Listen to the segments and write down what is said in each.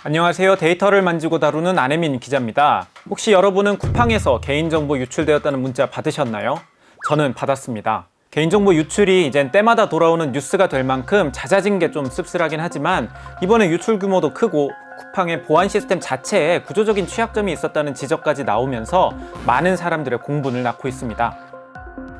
안녕하세요. 데이터를 만지고 다루는 안혜민 기자입니다. 혹시 여러분은 쿠팡에서 개인정보 유출되었다는 문자 받으셨나요? 저는 받았습니다. 개인정보 유출이 이젠 때마다 돌아오는 뉴스가 될 만큼 잦아진 게 좀 씁쓸하긴 하지만 이번에 유출 규모도 크고 쿠팡의 보안 시스템 자체에 구조적인 취약점이 있었다는 지적까지 나오면서 많은 사람들의 공분을 낳고 있습니다.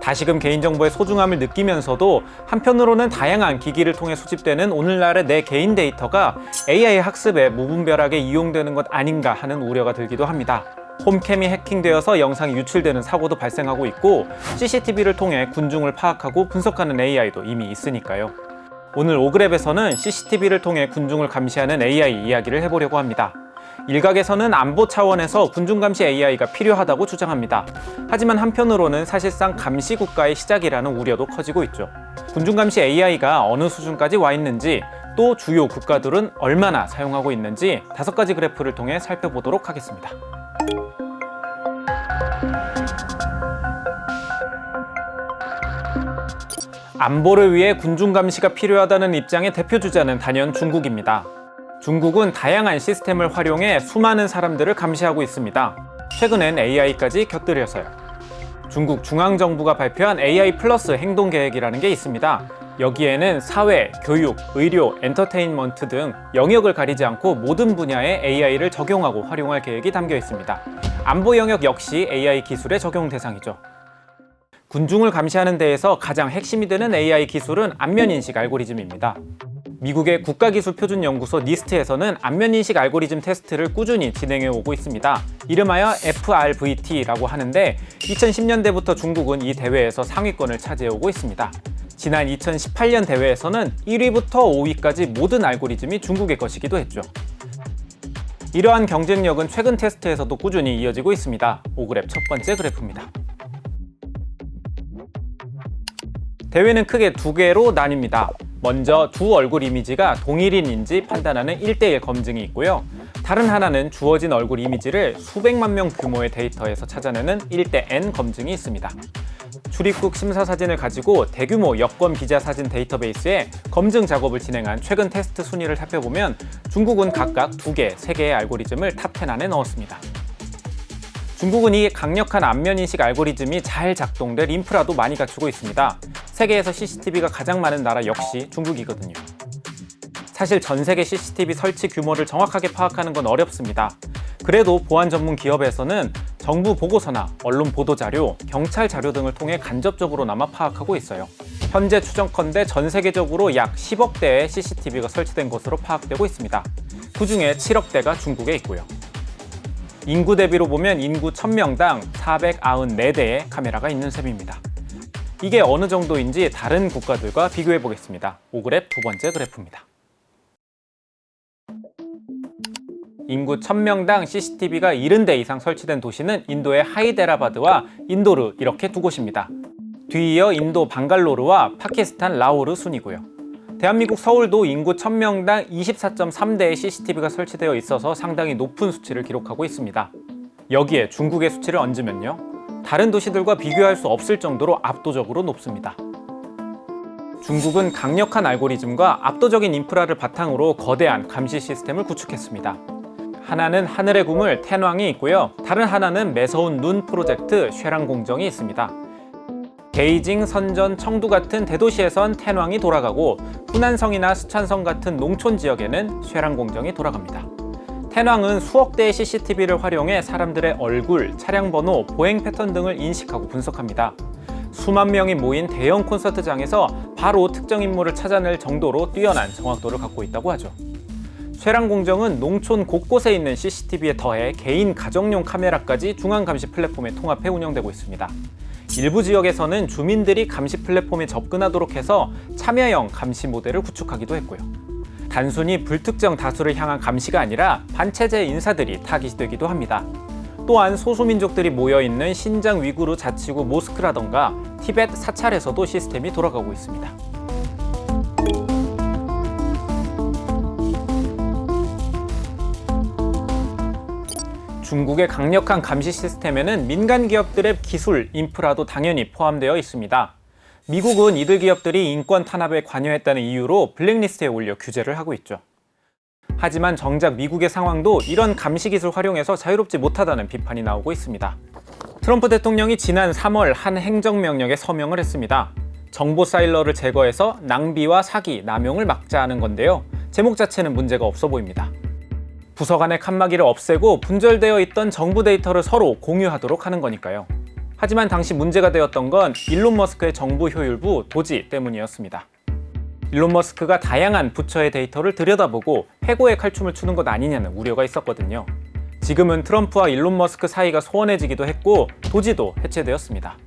다시금 개인정보의 소중함을 느끼면서도 한편으로는 다양한 기기를 통해 수집되는 오늘날의 내 개인 데이터가 AI 학습에 무분별하게 이용되는 것 아닌가 하는 우려가 들기도 합니다. 홈캠이 해킹되어서 영상이 유출되는 사고도 발생하고 있고 CCTV를 통해 군중을 파악하고 분석하는 AI도 이미 있으니까요. 오늘 오그랩에서는 CCTV를 통해 군중을 감시하는 AI 이야기를 해보려고 합니다. 일각에서는 안보 차원에서 군중감시 AI가 필요하다고 주장합니다. 하지만 한편으로는 사실상 감시 국가의 시작이라는 우려도 커지고 있죠. 군중감시 AI가 어느 수준까지 와 있는지, 또 주요 국가들은 얼마나 사용하고 있는지 5가지 그래프를 통해 살펴보도록 하겠습니다. 안보를 위해 군중감시가 필요하다는 입장의 대표주자는 단연 중국입니다. 중국은 다양한 시스템을 활용해 수많은 사람들을 감시하고 있습니다. 최근엔 AI까지 곁들여서요. 중국 중앙정부가 발표한 AI 플러스 행동계획이라는 게 있습니다. 여기에는 사회, 교육, 의료, 엔터테인먼트 등 영역을 가리지 않고 모든 분야에 AI를 적용하고 활용할 계획이 담겨 있습니다. 안보 영역 역시 AI 기술의 적용 대상이죠. 군중을 감시하는 데에서 가장 핵심이 되는 AI 기술은 안면인식 알고리즘입니다. 미국의 국가기술표준연구소 니스트에서는 안면인식 알고리즘 테스트를 꾸준히 진행해 오고 있습니다. 이름하여 FRVT라고 하는데 2010년대부터 중국은 이 대회에서 상위권을 차지해 오고 있습니다. 지난 2018년 대회에서는 1위부터 5위까지 모든 알고리즘이 중국의 것이기도 했죠. 이러한 경쟁력은 최근 테스트에서도 꾸준히 이어지고 있습니다. 오그랩 첫 번째 그래프입니다. 대회는 크게 2개로 나뉩니다. 먼저 두 얼굴 이미지가 동일인인지 판단하는 1:1 검증이 있고요. 다른 하나는 주어진 얼굴 이미지를 수백만 명 규모의 데이터에서 찾아내는 1:N 검증이 있습니다. 출입국 심사 사진을 가지고 대규모 여권 비자 사진 데이터베이스에 검증 작업을 진행한 최근 테스트 순위를 살펴보면 중국은 각각 2개, 3개의 알고리즘을 탑10 안에 넣었습니다. 중국은 이 강력한 안면인식 알고리즘이 잘 작동될 인프라도 많이 갖추고 있습니다. 세계에서 CCTV가 가장 많은 나라 역시 중국이거든요. 사실 전 세계 CCTV 설치 규모를 정확하게 파악하는 건 어렵습니다. 그래도 보안 전문 기업에서는 정부 보고서나 언론 보도자료, 경찰 자료 등을 통해 간접적으로나마 파악하고 있어요. 현재 추정컨대 전 세계적으로 약 10억 대의 CCTV가 설치된 것으로 파악되고 있습니다. 그 중에 7억 대가 중국에 있고요. 인구 대비로 보면 인구 1000명당 494대의 카메라가 있는 셈입니다. 이게 어느 정도인지 다른 국가들과 비교해 보겠습니다. 오그랩 두 번째 그래프입니다. 인구 1000명당 CCTV가 70대 이상 설치된 도시는 인도의 하이데라바드와 인도르 이렇게 두 곳입니다. 뒤이어 인도 방갈로르와 파키스탄 라호르 순이고요. 대한민국 서울도 인구 1000명당 24.3대의 CCTV가 설치되어 있어서 상당히 높은 수치를 기록하고 있습니다. 여기에 중국의 수치를 얹으면요. 다른 도시들과 비교할 수 없을 정도로 압도적으로 높습니다. 중국은 강력한 알고리즘과 압도적인 인프라를 바탕으로 거대한 감시 시스템을 구축했습니다. 하나는 하늘의 궁을 텐왕이 있고요. 다른 하나는 매서운 눈 프로젝트 쉐랑공정이 있습니다. 베이징, 선전, 청두 같은 대도시에선 텐왕이 돌아가고 후난성이나 스촨성 같은 농촌 지역에는 쉐랑공정이 돌아갑니다. 텐왕은 수억 대의 CCTV를 활용해 사람들의 얼굴, 차량 번호, 보행 패턴 등을 인식하고 분석합니다. 수만 명이 모인 대형 콘서트장에서 바로 특정 인물을 찾아낼 정도로 뛰어난 정확도를 갖고 있다고 하죠. 쉐랑공정은 농촌 곳곳에 있는 CCTV에 더해 개인 가정용 카메라까지 중앙 감시 플랫폼에 통합해 운영되고 있습니다. 일부 지역에서는 주민들이 감시 플랫폼에 접근하도록 해서 참여형 감시 모델을 구축하기도 했고요. 단순히 불특정 다수를 향한 감시가 아니라 반체제 인사들이 타깃되기도 합니다. 또한 소수민족들이 모여있는 신장 위구르 자치구 모스크라던가 티벳 사찰에서도 시스템이 돌아가고 있습니다. 중국의 강력한 감시 시스템에는 민간 기업들의 기술, 인프라도 당연히 포함되어 있습니다. 미국은 이들 기업들이 인권 탄압에 관여했다는 이유로 블랙리스트에 올려 규제를 하고 있죠. 하지만 정작 미국의 상황도 이런 감시 기술 활용에서 자유롭지 못하다는 비판이 나오고 있습니다. 트럼프 대통령이 지난 3월 한 행정명령에 서명을 했습니다. 정보 사일러를 제거해서 낭비와 사기, 남용을 막자는 건데요. 제목 자체는 문제가 없어 보입니다. 부서 간의 칸막이를 없애고 분절되어 있던 정부 데이터를 서로 공유하도록 하는 거니까요. 하지만 당시 문제가 되었던 건 일론 머스크의 정부 효율부 도지 때문이었습니다. 일론 머스크가 다양한 부처의 데이터를 들여다보고 해고의 칼춤을 추는 것 아니냐는 우려가 있었거든요. 지금은 트럼프와 일론 머스크 사이가 소원해지기도 했고 도지도 해체되었습니다.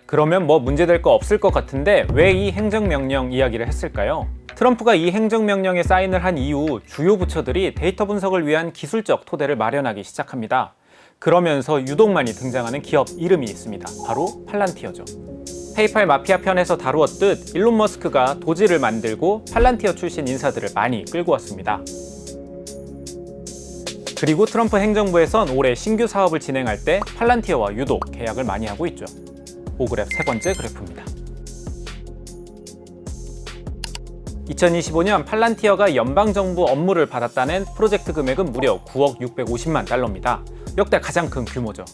그러면 뭐 문제될 거 없을 것 같은데 왜 이 행정명령 이야기를 했을까요? 트럼프가 이 행정명령에 사인을 한 이후 주요 부처들이 데이터 분석을 위한 기술적 토대를 마련하기 시작합니다. 그러면서 유독 많이 등장하는 기업 이름이 있습니다. 바로 팔란티어죠. 페이팔 마피아 편에서 다루었듯 일론 머스크가 도지를 만들고 팔란티어 출신 인사들을 많이 끌고 왔습니다. 그리고 트럼프 행정부에선 올해 신규 사업을 진행할 때 팔란티어와 유독 계약을 많이 하고 있죠. 오그랩 세 번째 그래프입니다. 2025년 팔란티어가 연방정부 업무를 받았다는 프로젝트 금액은 무려 9억 650만 달러입니다. 역대 가장 큰 규모죠.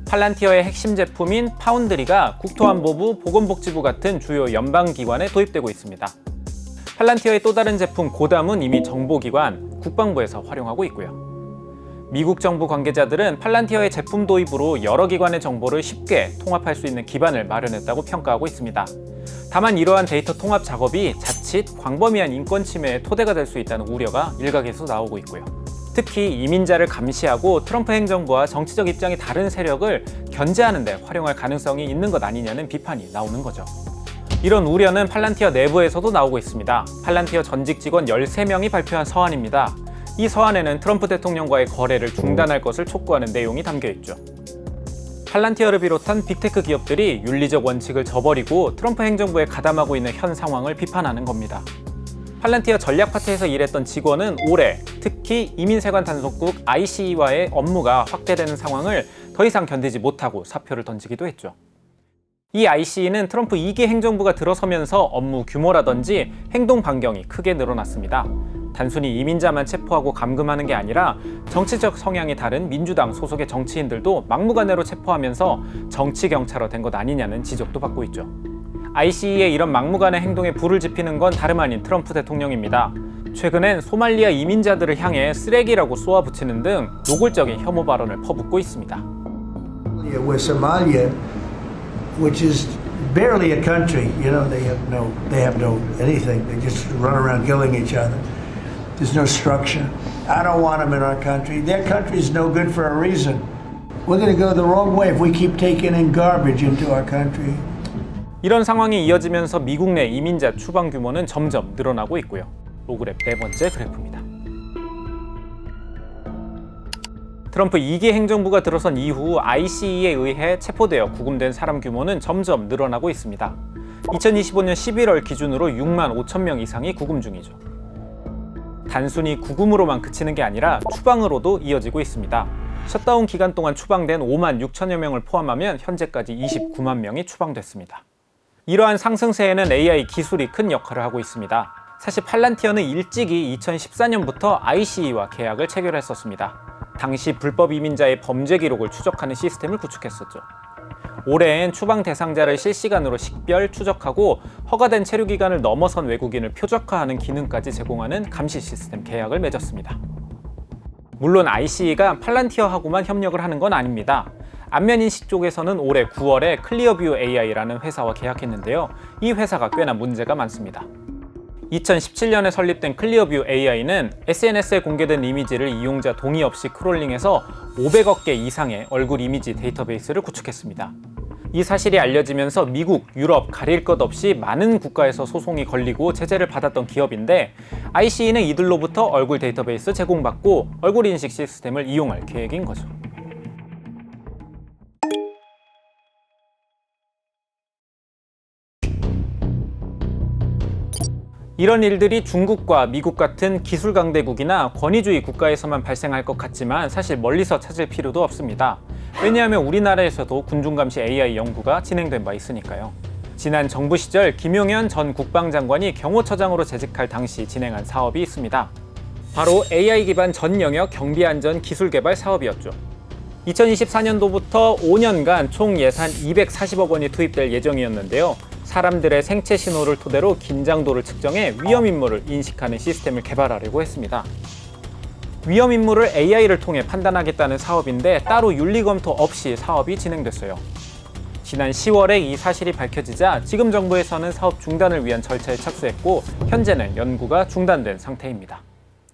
팔란티어의 핵심 제품인 파운드리가 국토안보부, 보건복지부 같은 주요 연방기관에 도입되고 있습니다. 팔란티어의 또 다른 제품 고담은 이미 정보기관, 국방부에서 활용하고 있고요. 미국 정부 관계자들은 팔란티어의 제품 도입으로 여러 기관의 정보를 쉽게 통합할 수 있는 기반을 마련했다고 평가하고 있습니다. 다만 이러한 데이터 통합 작업이 자칫 광범위한 인권 침해의 토대가 될 수 있다는 우려가 일각에서 나오고 있고요. 특히 이민자를 감시하고 트럼프 행정부와 정치적 입장이 다른 세력을 견제하는 데 활용할 가능성이 있는 것 아니냐는 비판이 나오는 거죠. 이런 우려는 팔란티어 내부에서도 나오고 있습니다. 팔란티어 전직 직원 13명이 발표한 서한입니다. 이 서한에는 트럼프 대통령과의 거래를 중단할 것을 촉구하는 내용이 담겨 있죠. 팔란티어를 비롯한 빅테크 기업들이 윤리적 원칙을 저버리고 트럼프 행정부에 가담하고 있는 현 상황을 비판하는 겁니다. 팔란티어 전략 파트에서 일했던 직원은 올해 특히 이민세관 단속국 ICE와의 업무가 확대되는 상황을 더 이상 견디지 못하고 사표를 던지기도 했죠. 이 ICE는 트럼프 2기 행정부가 들어서면서 업무 규모라든지 행동 반경이 크게 늘어났습니다. 단순히 이민자만 체포하고 감금하는 게 아니라 정치적 성향이 다른 민주당 소속의 정치인들도 막무가내로 체포하면서 정치경찰화 된 것 아니냐는 지적도 받고 있죠. ICE의 이런 막무가내 행동에 불을 지피는 건 다름 아닌 트럼프 대통령입니다. 최근엔 소말리아 이민자들을 향해 쓰레기라고 쏘아붙이는 등 노골적인 혐오 발언을 퍼붓고 있습니다. With Somalia, which is barely a country, they have no anything. They just run around killing each other. There's no structure. I don't want them in our country. Their country is no good for a reason. We're going to go the wrong way if we keep taking in garbage into our country. 이런 상황이 이어지면서 미국 내 이민자 추방 규모는 점점 늘어나고 있고요. 오그랩 네 번째 그래프입니다. 트럼프 2기 행정부가 들어선 이후 ICE에 의해 체포되어 구금된 사람 규모는 점점 늘어나고 있습니다. 2025년 11월 기준으로 6만 5천 명 이상이 구금 중이죠. 단순히 구금으로만 그치는 게 아니라 추방으로도 이어지고 있습니다. 셧다운 기간 동안 추방된 5만 6천여 명을 포함하면 현재까지 29만 명이 추방됐습니다. 이러한 상승세에는 AI 기술이 큰 역할을 하고 있습니다. 사실 팔란티어는 일찍이 2014년부터 ICE와 계약을 체결했었습니다. 당시 불법 이민자의 범죄 기록을 추적하는 시스템을 구축했었죠. 올해엔 추방 대상자를 실시간으로 식별, 추적하고 허가된 체류 기간을 넘어선 외국인을 표적화하는 기능까지 제공하는 감시 시스템 계약을 맺었습니다. 물론 ICE가 팔란티어하고만 협력을 하는 건 아닙니다. 안면인식 쪽에서는 올해 9월에 클리어뷰 AI라는 회사와 계약했는데요. 이 회사가 꽤나 문제가 많습니다. 2017년에 설립된 클리어뷰 AI는 SNS에 공개된 이미지를 이용자 동의 없이 크롤링해서 500억 개 이상의 얼굴 이미지 데이터베이스를 구축했습니다. 이 사실이 알려지면서 미국, 유럽 가릴 것 없이 많은 국가에서 소송이 걸리고 제재를 받았던 기업인데 ICE는 이들로부터 얼굴 데이터베이스 제공받고 얼굴 인식 시스템을 이용할 계획인 거죠. 이런 일들이 중국과 미국 같은 기술 강대국이나 권위주의 국가에서만 발생할 것 같지만 사실 멀리서 찾을 필요도 없습니다. 왜냐하면 우리나라에서도 군중감시 AI 연구가 진행된 바 있으니까요. 지난 정부 시절 김용현 전 국방장관이 경호처장으로 재직할 당시 진행한 사업이 있습니다. 바로 AI 기반 전 영역 경비안전 기술 개발 사업이었죠. 2024년도부터 5년간 총 예산 240억 원이 투입될 예정이었는데요. 사람들의 생체 신호를 토대로 긴장도를 측정해 위험 인물을 인식하는 시스템을 개발하려고 했습니다. 위험 인물을 AI를 통해 판단하겠다는 사업인데 따로 윤리 검토 없이 사업이 진행됐어요. 지난 10월에 이 사실이 밝혀지자 지금 정부에서는 사업 중단을 위한 절차에 착수했고 현재는 연구가 중단된 상태입니다.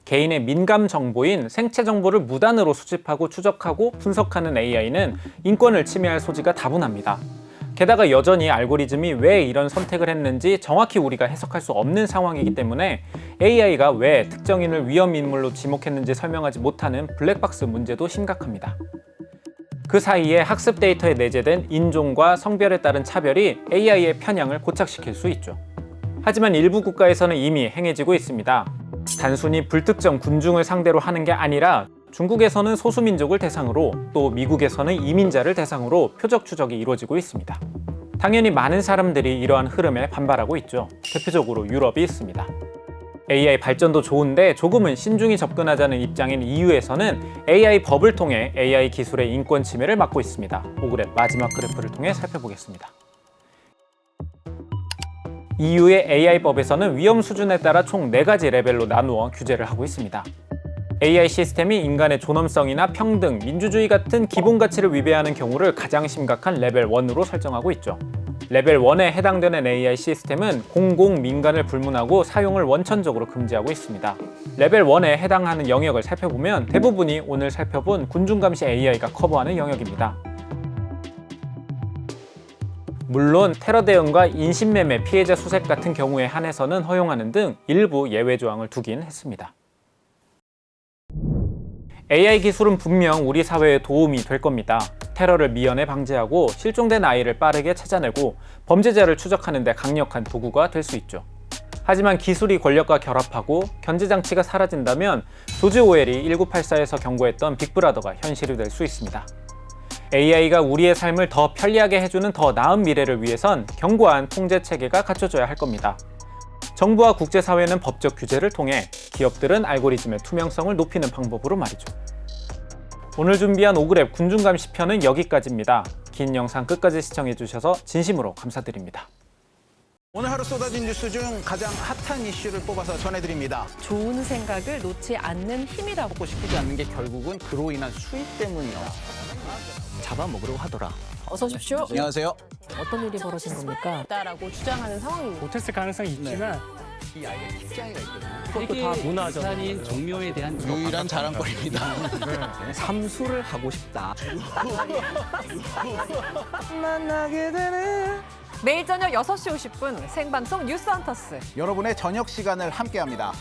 개인의 민감 정보인 생체 정보를 무단으로 수집하고 추적하고 분석하는 AI는 인권을 침해할 소지가 다분합니다. 게다가 여전히 알고리즘이 왜 이런 선택을 했는지 정확히 우리가 해석할 수 없는 상황이기 때문에 AI가 왜 특정인을 위험 인물로 지목했는지 설명하지 못하는 블랙박스 문제도 심각합니다. 그 사이에 학습 데이터에 내재된 인종과 성별에 따른 차별이 AI의 편향을 고착시킬 수 있죠. 하지만 일부 국가에서는 이미 행해지고 있습니다. 단순히 불특정 군중을 상대로 하는 게 아니라 중국에서는 소수민족을 대상으로 또 미국에서는 이민자를 대상으로 표적 추적이 이루어지고 있습니다. 당연히 많은 사람들이 이러한 흐름에 반발하고 있죠. 대표적으로 유럽이 있습니다. AI 발전도 좋은데 조금은 신중히 접근하자는 입장인 EU에서는 AI 법을 통해 AI 기술의 인권 침해를 막고 있습니다. 오그랩 마지막 그래프를 통해 살펴보겠습니다. EU의 AI 법에서는 위험 수준에 따라 총 4가지 레벨로 나누어 규제를 하고 있습니다. AI 시스템이 인간의 존엄성이나 평등, 민주주의 같은 기본 가치를 위배하는 경우를 가장 심각한 레벨 1으로 설정하고 있죠. 레벨 1에 해당되는 AI 시스템은 공공, 민간을 불문하고 사용을 원천적으로 금지하고 있습니다. 레벨 1에 해당하는 영역을 살펴보면 대부분이 오늘 살펴본 군중감시 AI가 커버하는 영역입니다. 물론 테러 대응과 인신매매 피해자 수색 같은 경우에 한해서는 허용하는 등 일부 예외 조항을 두긴 했습니다. AI 기술은 분명 우리 사회에 도움이 될 겁니다. 테러를 미연에 방지하고 실종된 아이를 빠르게 찾아내고 범죄자를 추적하는 데 강력한 도구가 될 수 있죠. 하지만 기술이 권력과 결합하고 견제장치가 사라진다면 조지 오웰이 1984에서 경고했던 빅브라더가 현실이 될 수 있습니다. AI가 우리의 삶을 더 편리하게 해주는 더 나은 미래를 위해선 견고한 통제 체계가 갖춰져야 할 겁니다. 정부와 국제사회는 법적 규제를 통해, 기업들은 알고리즘의 투명성을 높이는 방법으로 말이죠. 오늘 준비한 오그랩 군중감시 편은 여기까지입니다. 긴 영상 끝까지 시청해주셔서 진심으로 감사드립니다. 오늘 하루 쏟아진 뉴스 중 가장 핫한 이슈를 뽑아서 전해드립니다. 좋은 생각을 놓지 않는 힘이라고. 먹고 싶지 않는 게 결국은 그로 인한 수익 때문이야. 잡아먹으려고 하더라. 어서 오십시오. 안녕하세요. 어떤 일이 벌어진 겁니까? 라고 주장하는 상황입니다. 못했을 가능성이 있지만 이 아이의 킥자이가 있거든요. 그것도 다 문화죠. 부산인 종묘에 대한 유일한 자랑거리입니다. 삼수를 하고 싶다. 만나게 되는 매일 저녁 6시 50분 생방송 뉴스 헌터스. 여러분의 저녁 시간을 함께합니다.